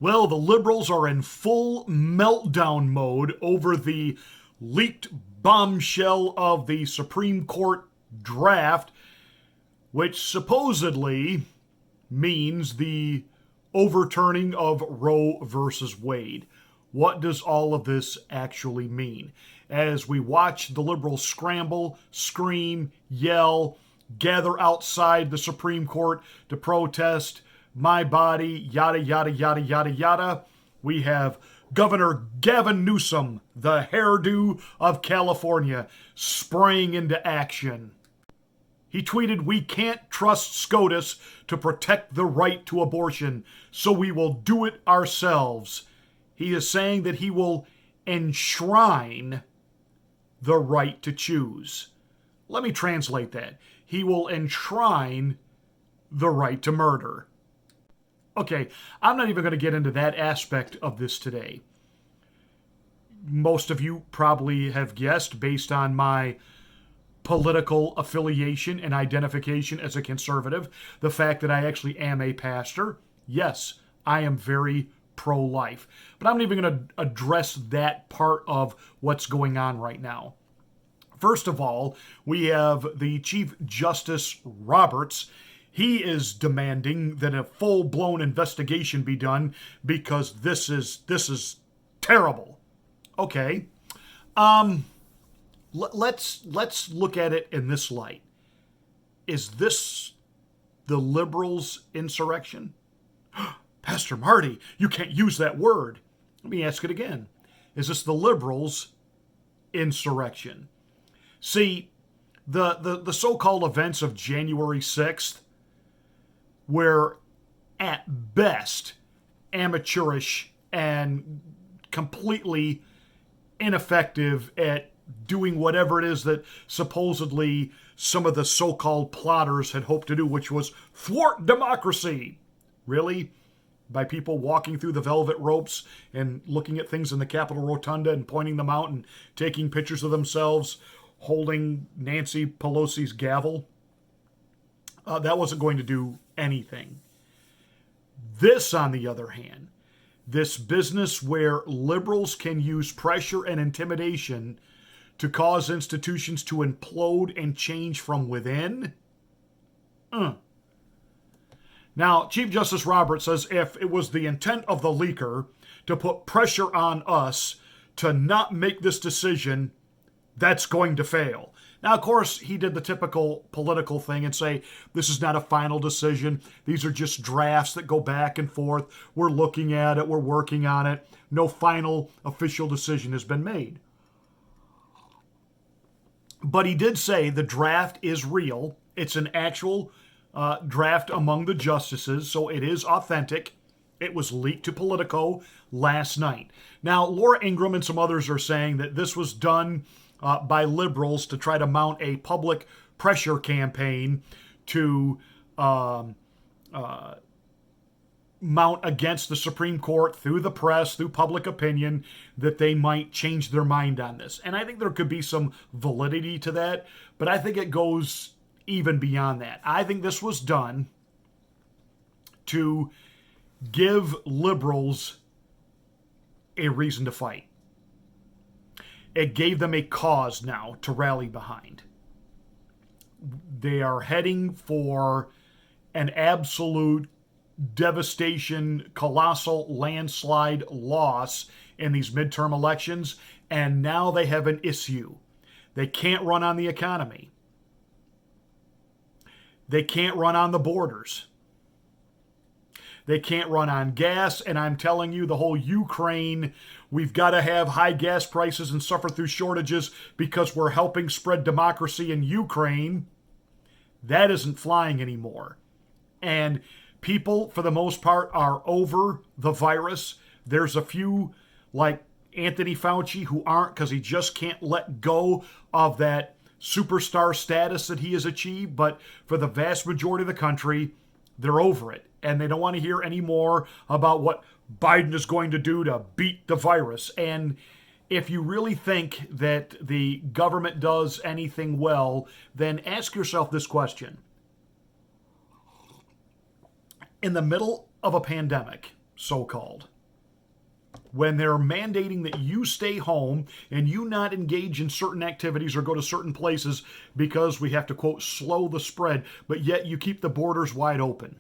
Well, the liberals are in full meltdown mode over the leaked bombshell of the Supreme Court draft, which supposedly means the overturning of Roe versus Wade. What does all of this actually mean? As we watch the liberals scramble, scream, yell, gather outside the Supreme Court to protest my body, yada, yada, yada, yada, yada, we have Governor Gavin Newsom, the hairdo of California, spraying into action. He tweeted, "We can't trust SCOTUS to protect the right to abortion, so we will do it ourselves." He is saying that he will enshrine the right to choose. Let me translate that. He will enshrine the right to murder. Okay, I'm not even going to get into that aspect of this today. Most of you probably have guessed, based on my political affiliation and identification as a conservative, the fact that I actually am a pastor. Yes, I am very pro-life. But I'm not even going to address that part of what's going on right now. First of all, we have the Chief Justice Roberts. He is demanding that a full-blown investigation be done because this is terrible. Okay. Let's look at it in this light. Is this the liberals' insurrection? Pastor Marty, you can't use that word. Let me ask it again. Is this the liberals' insurrection? See, the so-called events of January 6th were at best amateurish and completely ineffective at doing whatever it is that supposedly some of the so-called plotters had hoped to do, which was thwart democracy. Really? By people walking through the velvet ropes and looking at things in the Capitol Rotunda and pointing them out and taking pictures of themselves holding Nancy Pelosi's gavel? That wasn't going to do anything. This, on the other hand, this business where liberals can use pressure and intimidation to cause institutions to implode and change from within. Now, Chief Justice Roberts says if it was the intent of the leaker to put pressure on us to not make this decision, that's going to fail. Now, of course, he did the typical political thing and say, this is not a final decision. These are just drafts that go back and forth. We're looking at it. We're working on it. No final official decision has been made. But he did say the draft is real. It's an actual draft among the justices, so it is authentic. It was leaked to Politico last night. Now, Laura Ingraham and some others are saying that this was done by liberals to try to mount a public pressure campaign to mount against the Supreme Court through the press, through public opinion, that they might change their mind on this. And I think there could be some validity to that, but I think it goes even beyond that. I think this was done to give liberals a reason to fight. It gave them a cause now to rally behind. They are heading for an absolute devastation, colossal landslide loss in these midterm elections, and now they have an issue. They can't run on the economy. They can't run on the borders. They can't run on gas, and I'm telling you, the whole Ukraine, we've got to have high gas prices and suffer through shortages because we're helping spread democracy in Ukraine. That isn't flying anymore. And people, for the most part, are over the virus. There's a few, like Anthony Fauci, who aren't because he just can't let go of that superstar status that he has achieved. But for the vast majority of the country, they're over it. And they don't want to hear any more about what Biden is going to do to beat the virus. And if you really think that the government does anything well, then ask yourself this question. In the middle of a pandemic, so-called, when they're mandating that you stay home and you not engage in certain activities or go to certain places because we have to, quote, slow the spread, but yet you keep the borders wide open.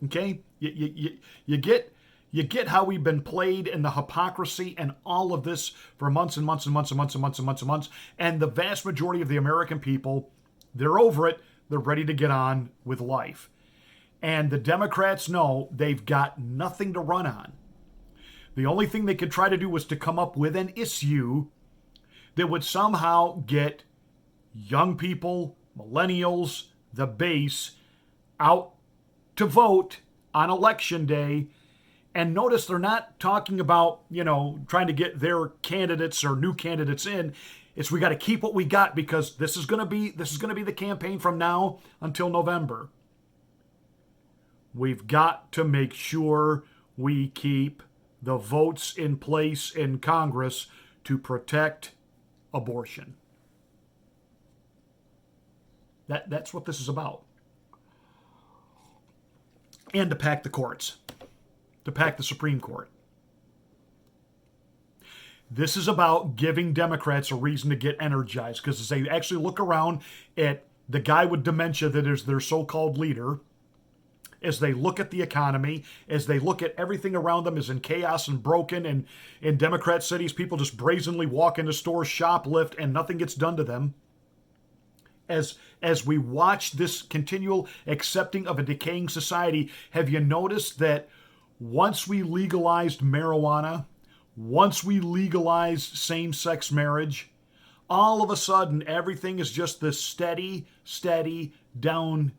Okay? You get how we've been played and the hypocrisy and all of this for months and months and months and months and months and months and months. And the vast majority of the American people, they're over it. They're ready to get on with life. And the Democrats know they've got nothing to run on. The only thing they could try to do was to come up with an issue that would somehow get young people, millennials, the base, out to vote on election day. And notice they're not talking about, trying to get their candidates or new candidates in. It's we got to keep what we got because this is going to be the campaign from now until November. We've got to make sure we keep the votes in place in Congress to protect abortion. That's what this is about. And to pack the courts. To pack the Supreme Court. This is about giving Democrats a reason to get energized, because as they actually look around at the guy with dementia that is their so-called leader, as they look at the economy, as they look at everything around them is in chaos and broken, and in Democrat cities, people just brazenly walk into stores, shoplift, and nothing gets done to them. As we watch this continual accepting of a decaying society, have you noticed that once we legalized marijuana, once we legalized same-sex marriage, all of a sudden everything is just this steady down.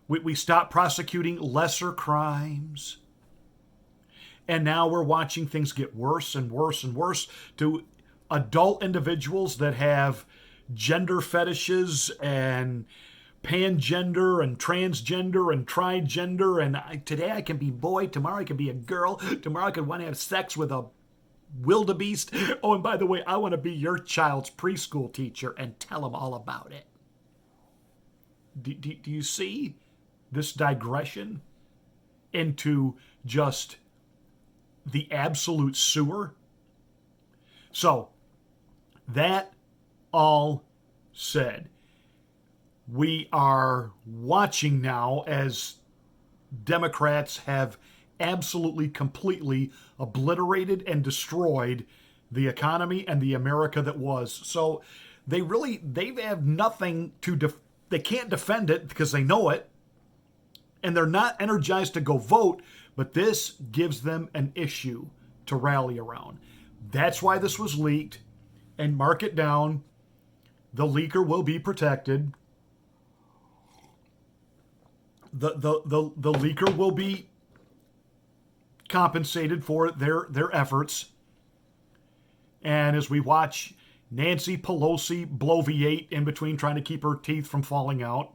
We stopped prosecuting lesser crimes. And now we're watching things get worse and worse and worse to adult individuals that have gender fetishes and pangender and transgender and trigender, and today I can be boy, tomorrow I can be a girl, tomorrow I can want to have sex with a wildebeest. Oh, and by the way, I want to be your child's preschool teacher and tell them all about it. Do you see this digression into just the absolute sewer? So, that all said, we are watching now as Democrats have absolutely, completely obliterated and destroyed the economy and the America that was. So they have nothing to they can't defend it because they know it, and they're not energized to go vote, but this gives them an issue to rally around. That's why this was leaked, and mark it down. The leaker will be protected. The leaker will be compensated for their efforts. And as we watch Nancy Pelosi bloviate in between trying to keep her teeth from falling out,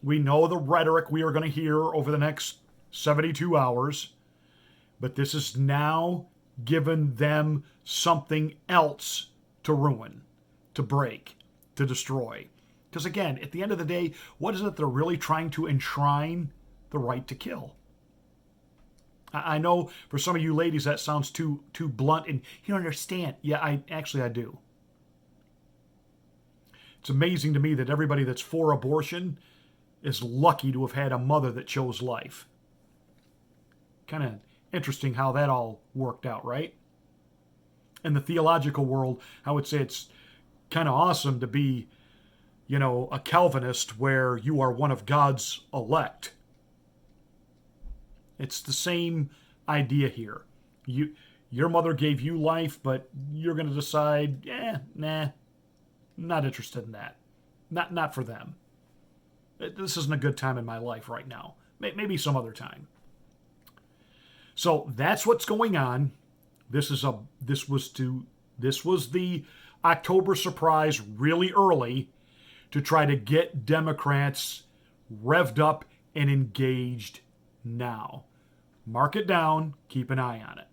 we know the rhetoric we are going to hear over the next 72 hours, but this is now given them something else to ruin, to break, to destroy. Because again, at the end of the day, what is it they're really trying to enshrine? The right to kill. I know for some of you ladies that sounds too blunt, and you don't understand. Yeah, I do. It's amazing to me that everybody that's for abortion is lucky to have had a mother that chose life. Kind of interesting how that all worked out, right? In the theological world, I would say it's kind of awesome to be, a Calvinist where you are one of God's elect. It's the same idea here. Your mother gave you life, but you're going to decide, not interested in that. Not for them. This isn't a good time in my life right now. Maybe some other time. So that's what's going on. This was the October surprise really early to try to get Democrats revved up and engaged now. Mark it down. Keep an eye on it.